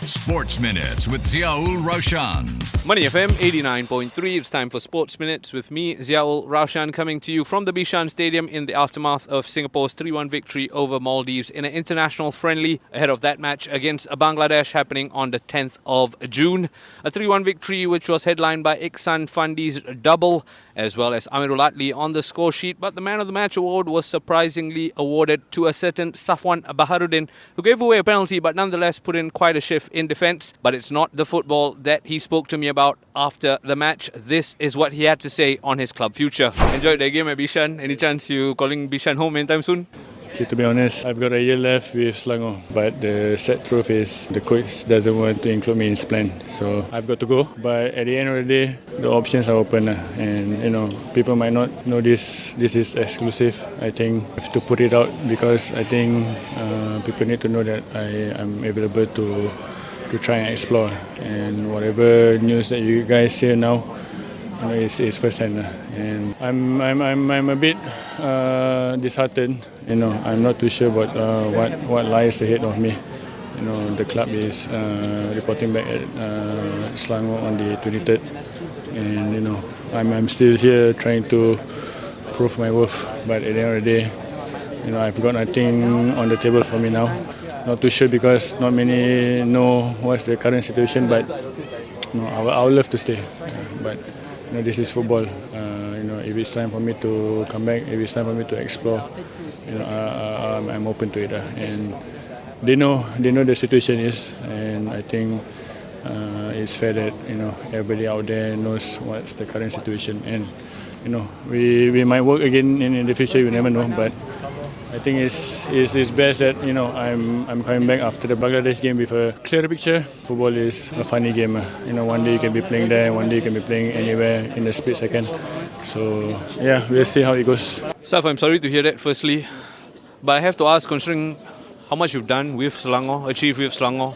Sports Minutes with Ziaul Raushan. Money FM 89.3. It's time for Sports Minutes with me, Ziaul Raushan, coming to you from the Bishan Stadium in the aftermath of Singapore's 3-1 victory over Maldives in an international friendly ahead of that match against Bangladesh happening on the 10th of June. A 3-1 victory which was headlined by Ikhsan Fandi's double as well as Amirul Atli on the score sheet. But the Man of the Match award was surprisingly awarded to a certain Safuwan Baharudin, who gave away a penalty but nonetheless put in quite a shift in defence. But it's not the football that he spoke to me about after the match. This is what he had to say on his club future. Enjoyed the game at Bishan. Any chance you calling Bishan home anytime soon? Okay, to be honest, I've got a year left with Selangor, but the sad truth is the coach doesn't want to include me in his plan, so I've got to go. But at the end of the day, the options are open, and people might not know this is exclusive. I think I have to put it out because I think people need to know that I am available to try and explore, and whatever news that you guys hear now, it's first hand, and I'm a bit disheartened. I'm not too sure about what lies ahead of me. The club is reporting back at Selangor on the 23rd, and I'm still here trying to prove my worth. But at the end of the day, I've got nothing on the table for me now. Not too sure because not many know what's the current situation. But I would love to stay. But this is football. If it's time for me to come back, if it's time for me to explore, I'm open to it. And they know the situation is, and I think it's fair that everybody out there knows what's the current situation. And we might work again in the future. You never know, but I think it's best that I'm coming back after the Bangladesh game with a clearer picture. Football is a funny game. One day you can be playing there, one day you can be playing anywhere in a split second. So yeah, we'll see how it goes. Saf, I'm sorry to hear that firstly, but I have to ask, considering how much you've done with Selangor, achieved with Selangor,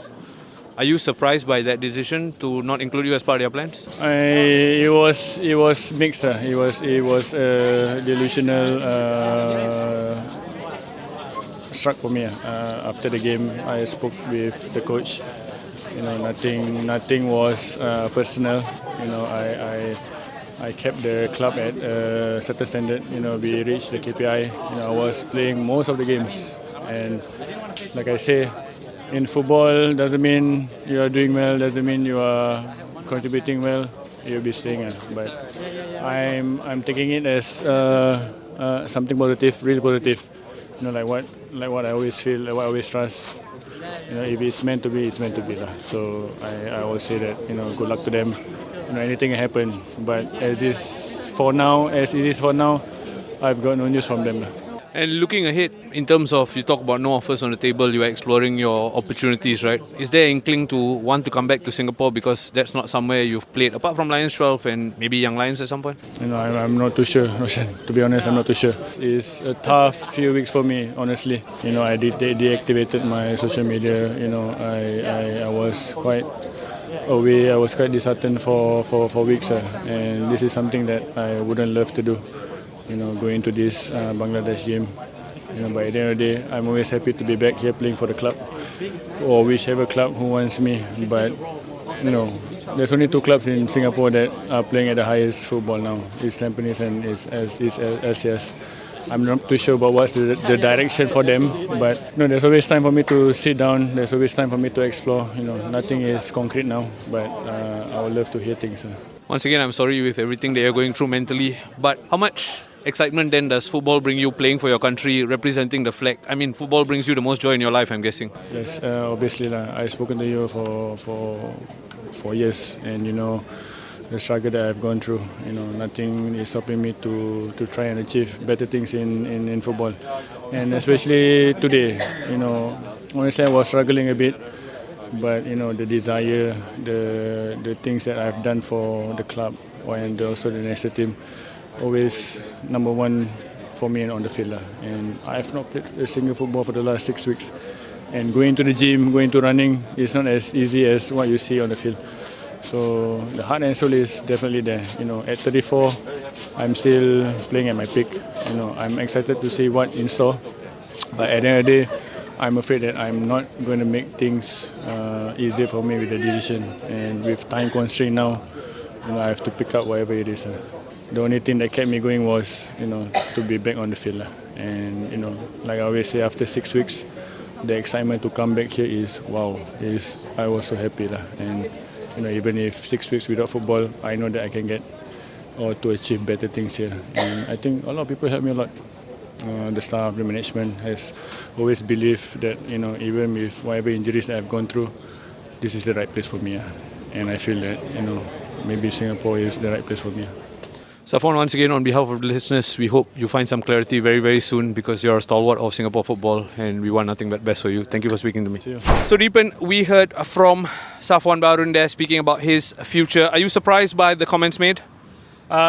are you surprised by that decision to not include you as part of your plans? It was mixed. It was delusional. Struck for me after the game. I spoke with the coach. Nothing was personal. I kept the club at a certain standard. We reached the KPI. I was playing most of the games, and like I say, in football doesn't mean you are doing well. Doesn't mean you are contributing well. You'll be staying. But I'm taking it as something positive, really positive. Like what I always feel, like what I always trust. If it's meant to be, it's meant to be. So I always say that, good luck to them. Anything can happen. But as it is for now, I've got no news from them. And looking ahead, in terms of, you talk about no offers on the table, you're exploring your opportunities, right? Is there inkling to want to come back to Singapore because that's not somewhere you've played, apart from Lions 12 and maybe Young Lions at some point? I'm not too sure, Roshan. To be honest, I'm not too sure. It's a tough few weeks for me, honestly. I deactivated my social media. I was quite away. I was quite disheartened for weeks, and this is something that I wouldn't love to do. Going into this Bangladesh game. By the end of the day, I'm always happy to be back here playing for the club or whichever club who wants me. But there's only two clubs in Singapore that are playing at the highest football now. It's Tampines and it's SCS. I'm not too sure about what's the direction for them, but there's always time for me to sit down. There's always time for me to explore. Nothing is concrete now, but I would love to hear things. Once again, I'm sorry with everything that you're going through mentally, but how much excitement then does football bring you, playing for your country, representing the flag? I mean, football brings you the most joy in your life, I'm guessing. Yes, obviously. I've spoken to you for years, and the struggle that I've gone through. Nothing is stopping me to try and achieve better things in football. And especially today, honestly I was struggling a bit. But the desire, the things that I've done for the club and also the national team, always number one for me on the field. And I've not played a single football for the last 6 weeks. And going to the gym, going to running is not as easy as what you see on the field. So the heart and soul is definitely there. At 34, I'm still playing at my peak. I'm excited to see what's in store. But at the end of the day, I'm afraid that I'm not going to make things easier for me with the decision. And with time constraint now, I have to pick up whatever it is. The only thing that kept me going was, to be back on the field. And, like I always say, after 6 weeks, the excitement to come back here is wow. I was so happy. And, even if 6 weeks without football, I know that I can get or to achieve better things here. And I think a lot of people helped me a lot. The staff, the management has always believed that, even with whatever injuries that I've gone through, this is the right place for me. And I feel that, maybe Singapore is the right place for me. Safuwan, once again, on behalf of the listeners, we hope you find some clarity very, very soon because you're a stalwart of Singapore football and we want nothing but best for you. Thank you for speaking to me. So, Deepan, we heard from Safuwan Baharudin there speaking about his future. Are you surprised by the comments made?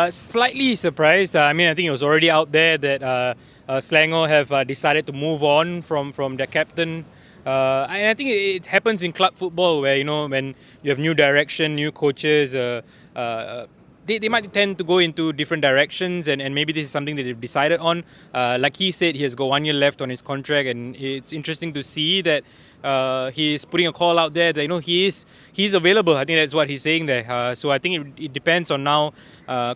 Slightly surprised. I think it was already out there that Selangor have decided to move on from their captain. And I think it happens in club football where, when you have new direction, new coaches, they might tend to go into different directions and maybe this is something that they've decided on. Like he said, he has got 1 year left on his contract and it's interesting to see that he's putting a call out there that he's available. I think that's what he's saying there. So I think it depends on now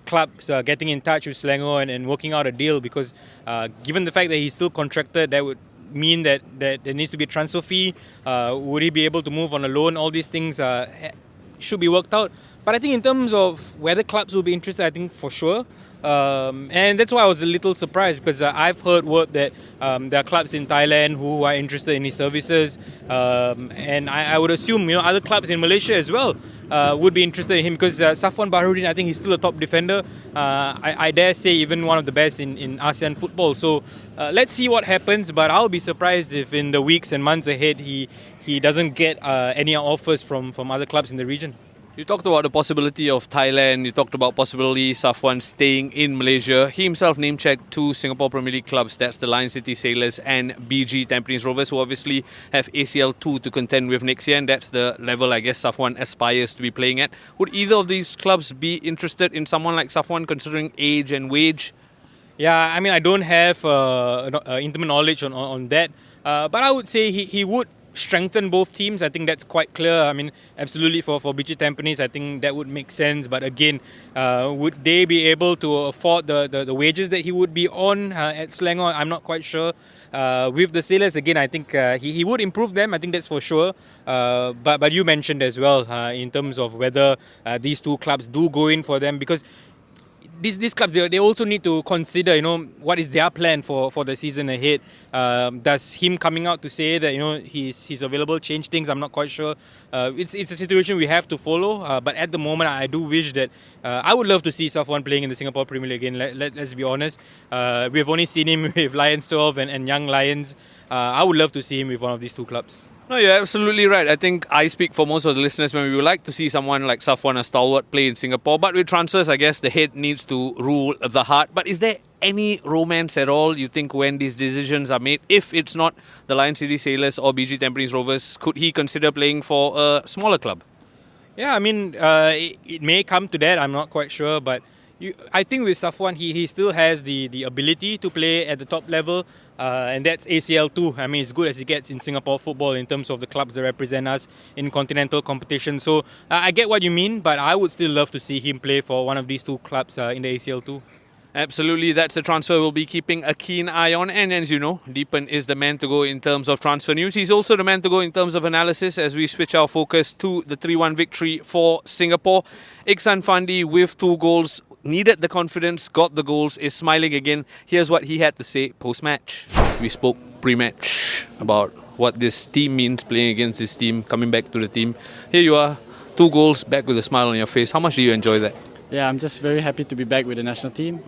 clubs getting in touch with Selangor and working out a deal because given the fact that he's still contracted, that would mean that there needs to be a transfer fee. Would he be able to move on a loan? All these things should be worked out. But I think in terms of whether clubs will be interested, I think for sure. And that's why I was a little surprised because I've heard word that there are clubs in Thailand who are interested in his services. And I would assume other clubs in Malaysia as well would be interested in him because Safuwan Baharudin, I think he's still a top defender. I dare say even one of the best in ASEAN football. So let's see what happens. But I'll be surprised if in the weeks and months ahead he doesn't get any offers from other clubs in the region. You talked about the possibility of Thailand, you talked about possibly Safuwan staying in Malaysia. He himself name-checked 2 Singapore Premier League clubs, that's the Lion City Sailors and BG Tampines Rovers, who obviously have ACL 2 to contend with next year, and that's the level I guess Safuwan aspires to be playing at. Would either of these clubs be interested in someone like Safuwan considering age and wage? Yeah, I don't have intimate knowledge on that, but I would say he would strengthen both teams. I think that's quite clear. Absolutely for BG Tampines, I think that would make sense. But again, would they be able to afford the wages that he would be on at Selangor? I'm not quite sure. With the Sailors, again, I think he would improve them. I think that's for sure. But you mentioned as well in terms of whether these 2 clubs do go in for them because these clubs, they also need to consider, what is their plan for the season ahead. Does him coming out to say that, he's available change things? I'm not quite sure. It's a situation we have to follow. But at the moment, I do wish that I would love to see Safuwan playing in the Singapore Premier League again. Let's be honest. We've only seen him with Lions 12 and Young Lions. I would love to see him with one of these 2 clubs. No, you're absolutely right. I think I speak for most of the listeners when we would like to see someone like Safuwan, a stalwart, play in Singapore. But with transfers, I guess the head needs to rule the heart. But is there any romance at all, you think, when these decisions are made? If it's not the Lion City Sailors or BG Tampines Rovers, could he consider playing for a smaller club? Yeah, it may come to that. I'm not quite sure. But I think with Safuwan, he still has the ability to play at the top level. And that's ACL too. As good as he gets in Singapore football in terms of the clubs that represent us in continental competition. So I get what you mean, but I would still love to see him play for one of these 2 clubs in the ACL too. Absolutely, that's a transfer we'll be keeping a keen eye on. And as you know, Deepan is the man to go in terms of transfer news. He's also the man to go in terms of analysis as we switch our focus to the 3-1 victory for Singapore. Ikhsan Fandi with 2 goals, needed the confidence, got the goals, is smiling again. Here's what he had to say post-match. We spoke pre-match about what this team means, playing against this team, coming back to the team. Here you are, 2 goals, back with a smile on your face. How much do you enjoy that? Yeah, I'm just very happy to be back with the national team.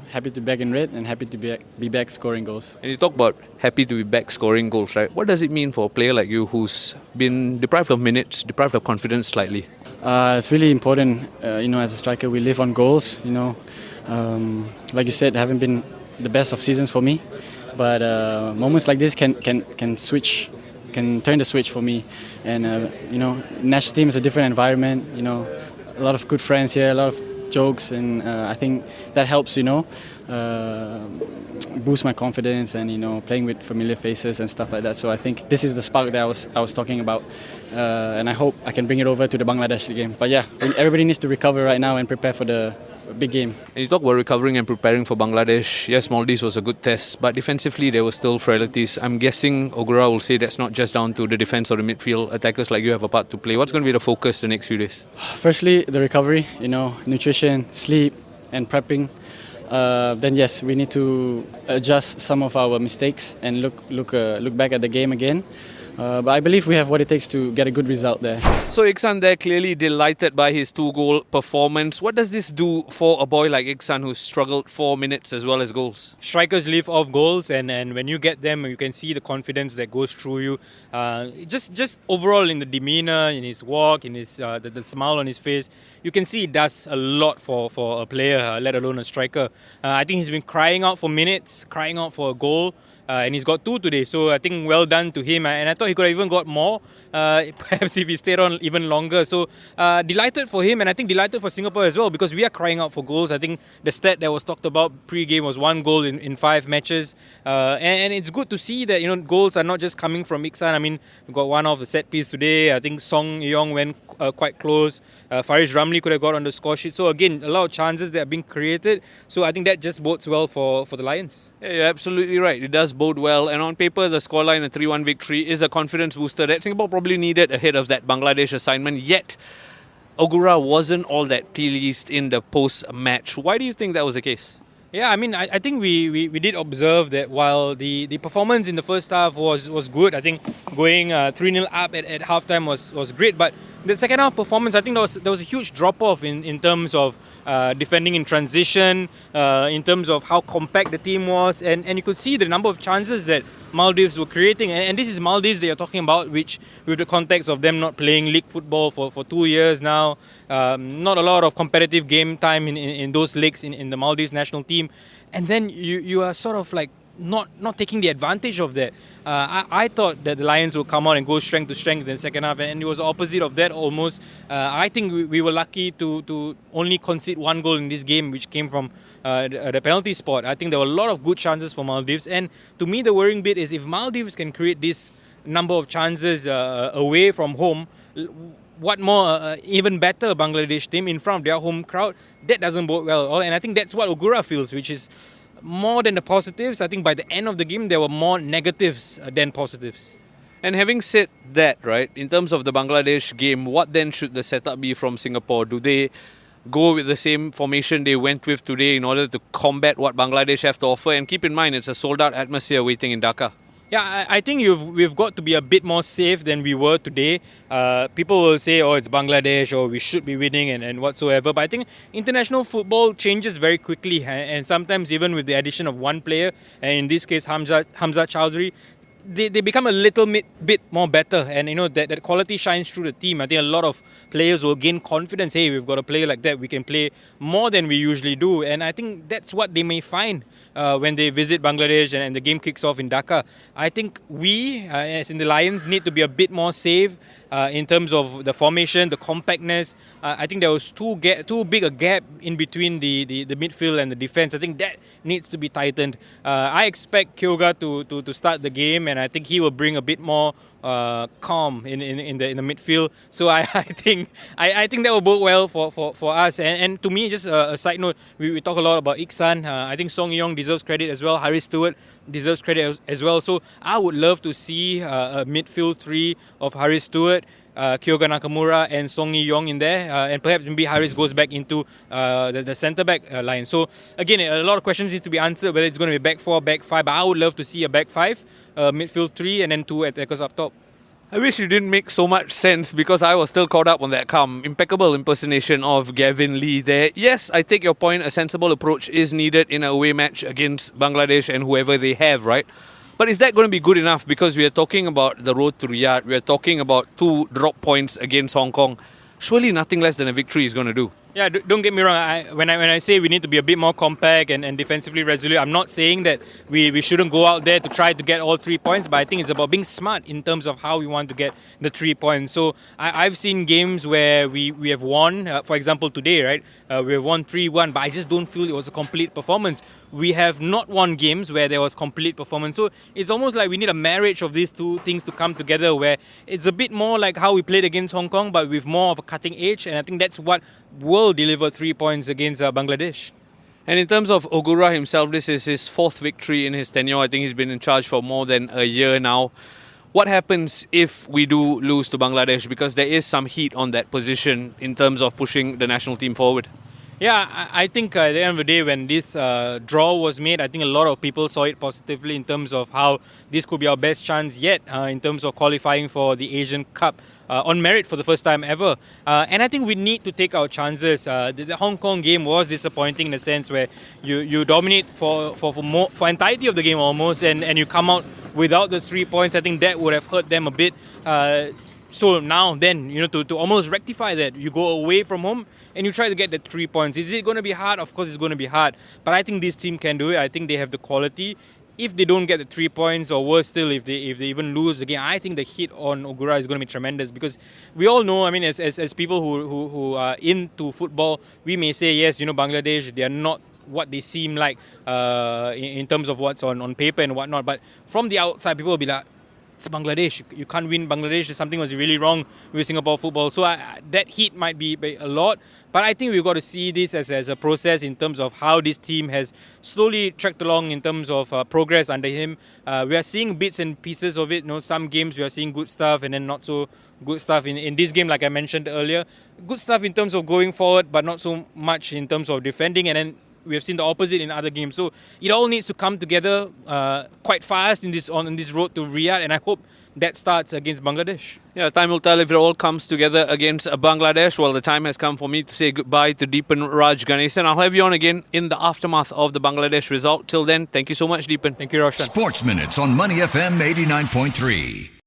Happy to be back in red and happy to be back scoring goals. And you talk about happy to be back scoring goals, right? What does it mean for a player like you who's been deprived of minutes, deprived of confidence slightly? It's really important. As a striker, we live on goals. Like you said, haven't been the best of seasons for me, but moments like this can switch, can turn the switch for me. And national team is a different environment. A lot of good friends here, a lot of jokes, and I think that helps. boost my confidence and playing with familiar faces and stuff like that. So I think this is the spark that I was talking about, and I hope I can bring it over to the Bangladesh game. But yeah, everybody needs to recover right now and prepare for the big game. And you talk about recovering and preparing for Bangladesh. Yes, Maldives was a good test, but defensively there were still frailties. I'm guessing Ogura will say that's not just down to the defence or the midfield. Attackers like you have a part to play. What's going to be the focus the next few days? Firstly, the recovery, nutrition, sleep and prepping. Then yes, we need to adjust some of our mistakes and look back at the game again. But I believe we have what it takes to get a good result there. So Ikhsan there clearly delighted by his 2-goal performance. What does this do for a boy like Ikhsan who's struggled 4 minutes as well as goals? Strikers live off goals, and when you get them, you can see the confidence that goes through you. Just overall in the demeanour, in his walk, in his the smile on his face, you can see he does a lot for a player, let alone a striker. I think he's been crying out for minutes, crying out for a goal. And he's got 2 today, so I think well done to him. And I thought he could have even got more, perhaps if he stayed on even longer. So delighted for him, and I think delighted for Singapore as well, because we are crying out for goals. I think the stat that was talked about pre-game was 1 goal in 5 matches, and it's good to see that goals are not just coming from Ikhsan. I mean, we got one off the set piece today. I think Song Yong went quite close. Faris Ramli could have got on the score sheet. So again, a lot of chances that are being created. So I think that just bodes well for the Lions. Yeah, you're absolutely right. It does bode well. And on paper, the scoreline, a 3-1 victory, is a confidence booster that Singapore probably needed ahead of that Bangladesh assignment. Yet, Ogura wasn't all that pleased in the post-match. Why do you think that was the case? Yeah, I mean, I think we did observe that while the performance in the first half was good, I think going 3-0 up at halftime was great, but the second half performance, I think there was a huge drop-off in terms of defending in transition, in terms of how compact the team was, and you could see the number of chances that Maldives were creating, and this is Maldives that you're talking about, which with the context of them not playing league football for 2 years now, not a lot of competitive game time in those leagues in the Maldives national team, and then you are sort of like not taking the advantage of that. I thought that the Lions would come out and go strength to strength in the second half, and it was the opposite of that almost. I think we were lucky to only concede 1 goal in this game, which came from the penalty spot. I think there were a lot of good chances for Maldives, and to me the worrying bit is if Maldives can create this number of chances away from home, what more, even better Bangladesh team in front of their home crowd, that doesn't bode well at all. And I think that's what Ogura feels, which is more than the positives. I think by the end of the game, there were more negatives than positives. And having said that, right, in terms of the Bangladesh game, what then should the setup be from Singapore? Do they go with the same formation they went with today in order to combat what Bangladesh have to offer? And keep in mind, it's a sold-out atmosphere waiting in Dhaka. Yeah, I think we've got to be a bit more safe than we were today. People will say, oh, it's Bangladesh, or we should be winning and whatsoever. But I think international football changes very quickly, and sometimes even with the addition of one player, and in this case Hamza Chowdhury, they become a little bit more better, and that quality shines through the team. I think a lot of players will gain confidence. Hey, we've got a player like that, we can play more than we usually do, and I think that's what they may find when they visit Bangladesh and the game kicks off in Dhaka. I think we, as in the Lions, need to be a bit more safe in terms of the formation, the compactness. I think there was too big a gap in between the midfield and the defence. I think that needs to be tightened. I expect Kyoga to start the game, and I think he will bring a bit more calm in the midfield. So I think that will bode well for us. And to me, just a side note, we talk a lot about Ikhsan. I think Song Yong deserves credit as well. Harry Stewart deserves credit as well. So I would love to see a midfield 3 of Harry Stewart, Kyoga Nakamura and Song Yong in there, and perhaps maybe Harris goes back into the centre-back line. So again, a lot of questions need to be answered, whether it's going to be back 4, back 5, but I would love to see a back 5, midfield 3 and then 2 attackers up top. I wish you didn't make so much sense, because I was still caught up on that impeccable impersonation of Gavin Lee there. Yes, I take your point. A sensible approach is needed in a away match against Bangladesh and whoever they have, right? But is that going to be good enough? Because we are talking about the road to Riyadh. We are talking about 2 drop points against Hong Kong. Surely nothing less than a victory is going to do. Yeah, don't get me wrong. When I say we need to be a bit more compact and defensively resolute, I'm not saying that we shouldn't go out there to try to get all 3 points, but I think it's about being smart in terms of how we want to get the 3 points. So I've seen games where we have won, for example today, right? We have won 3-1, but I just don't feel it was a complete performance. We have not won games where there was complete performance. So it's almost like we need a marriage of these two things to come together, where it's a bit more like how we played against Hong Kong, but with more of a cutting edge, and I think that's what will deliver 3 points against Bangladesh. And in terms of Ogura himself, this is his 4th victory in his tenure. I think he's been in charge for more than a year now. What happens if we do lose to Bangladesh? Because there is some heat on that position in terms of pushing the national team forward. Yeah, I think at the end of the day, when this draw was made, I think a lot of people saw it positively in terms of how this could be our best chance yet in terms of qualifying for the Asian Cup on merit for the first time ever. And I think we need to take our chances. The Hong Kong game was disappointing in the sense where you dominate for entirety of the game almost, and you come out without the 3 points. I think that would have hurt them a bit. So now then, to almost rectify that, you go away from home and you try to get the 3 points. Is it going to be hard? Of course it's going to be hard. But I think this team can do it. I think they have the quality. If they don't get the 3 points, or worse still, if they even lose the game, I think the hit on Ogura is going to be tremendous, because we all know, I mean, as people who are into football, we may say, yes, Bangladesh, they are not what they seem like in terms of what's on paper and whatnot. But from the outside, people will be like, it's Bangladesh. You can't win Bangladesh. Something was really wrong with Singapore football. So that heat might be a lot. But I think we've got to see this as a process in terms of how this team has slowly tracked along in terms of progress under him. We are seeing bits and pieces of it. Some games we are seeing good stuff and then not so good stuff. In this game, like I mentioned earlier, good stuff in terms of going forward, but not so much in terms of defending. And then we have seen the opposite in other games. So it all needs to come together quite fast on this road to Riyadh, and I hope that starts against Bangladesh. Yeah, time will tell if it all comes together against Bangladesh. Well, the time has come for me to say goodbye to Deepanraj Ganesan. I'll have you on again in the aftermath of the Bangladesh result. Till then, thank you so much, Deepan. Thank you, Raushan. Sports Minutes on Money FM 89.3.